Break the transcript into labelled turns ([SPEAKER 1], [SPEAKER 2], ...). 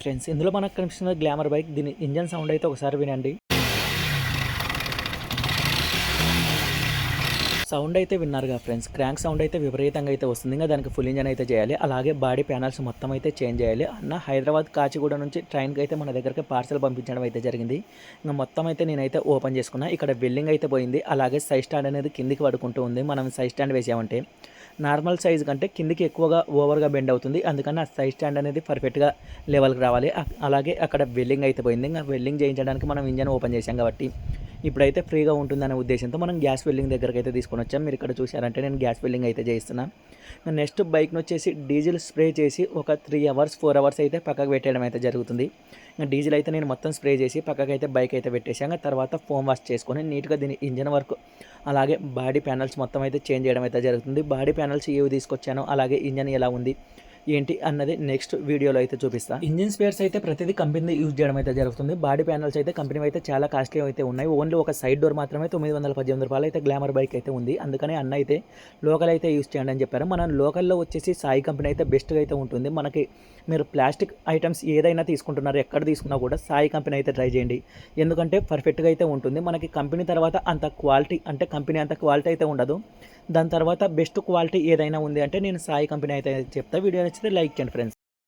[SPEAKER 1] Friends ఇందులో మనకు కనిపిస్తున్న గ్లామర్ బైక్ దీని ఇంజన్ సౌండ్ అయితే ఒకసారి వినండి. సౌండ్ అయితే విన్నారుగా ఫ్రెండ్స్, క్రాంక్ సౌండ్ అయితే విపరీతంగా అయితే వస్తుంది. ఇంకా దానికి ఫుల్ ఇంజన్ అయితే చేయాలి, అలాగే బాడీ ప్యానల్స్ మొత్తం అయితే చేంజ్ చేయాలి. అన్న హైదరాబాద్ కాచిగూడ నుంచి ట్రైన్కి అయితే మన దగ్గరికి పార్సల్ పంపించడం అయితే జరిగింది. ఇంకా మొత్తం అయితే నేనైతే ఓపెన్ చేసుకున్నా. ఇక్కడ వెల్డింగ్ అయితే పోయింది, అలాగే సైడ్ స్టాండ్ అనేది కిందికి పడుకుంటూ ఉంది. మనం సైడ్ స్టాండ్ వేసామంటే నార్మల్ సైజ్ కంటే కిందికి ఎక్కువగా ఓవర్గా బెండ్ అవుతుంది, అందుకని ఆ సైడ్ స్టాండ్ అనేది పర్ఫెక్ట్గా లెవెల్కి రావాలి. అలాగే అక్కడ వెల్డింగ్ అయితే పోయింది. ఇంకా వెల్డింగ్ చేయించడానికి మనం ఇంజన్ ఓపెన్ చేసాం కాబట్టి ఇప్పుడైతే ఫ్రీగా ఉంటుందనే ఉద్దేశంతో మనం గ్యాస్ వెల్డింగ్ దగ్గరికి అయితే తీసుకొని వచ్చాం. మీరు ఇక్కడ చూసారంటే నేను గ్యాస్ వెల్డింగ్ అయితే చేయిస్తున్నాను. నెక్స్ట్ బైక్ని వచ్చేసి డీజిల్ స్ప్రే చేసి ఒక 3 అవర్స్ 4 అవర్స్ అయితే పక్కకు పెట్టేయడం అయితే జరుగుతుంది. డీజిల్ అయితే నేను మొత్తం స్ప్రే చేసి పక్కకు అయితే బైక్ అయితే పెట్టేసాను. తర్వాత ఫోమ్ వాష్ చేసుకొని నీట్గా దీని ఇంజన్ వర్క్ అలాగే బాడీ ప్యానల్స్ మొత్తం అయితే చేంజ్ చేయడం అయితే జరుగుతుంది. బాడీ ప్యానల్స్ ఏవి తీసుకొచ్చాను, అలాగే ఇంజన్ ఎలా ఉంది ఏంటి అన్నది నెక్స్ట్ వీడియోలో అయితే చూపిస్తాను. ఇంజిన్ స్పేర్స్ అయితే ప్రతిదీ కంపెనీ యూజ్ చేయడం అయితే జరుగుతుంది. బాడీ ప్యానల్స్ అయితే కంపెనీ అయితే చాలా కాస్ట్లీ అయితే ఉన్నాయి. ఓన్లీ ఒక సైడ్ డోర్ మాత్రమే 918 రూపాయలు అయితే గ్లామర్ బైక్ అయితే ఉంది. అందుకని అన్న అయితే లోకల్ అయితే యూజ్ చేయండి అని చెప్పారు. మనం లోకల్లో వచ్చేసి సాయి కంపెనీ అయితే బెస్ట్గా అయితే ఉంటుంది. మనకి మీరు ప్లాస్టిక్ ఐటమ్స్ ఏదైనా తీసుకుంటున్నారు, ఎక్కడ తీసుకున్నా కూడా సాయి కంపెనీ అయితే ట్రై చేయండి, ఎందుకంటే పర్ఫెక్ట్గా అయితే ఉంటుంది. మనకి కంపెనీ తర్వాత అంత క్వాలిటీ అంటే కంపెనీ అంత క్వాలిటీ అయితే ఉండదు. దాని తర్వాత బెస్ట్ క్వాలిటీ ఏదైనా ఉంది అంటే నేను సాయి కంపెనీ అయితే చెప్తా. వీడియో నచ్చితే లైక్ చేయండి ఫ్రెండ్స్.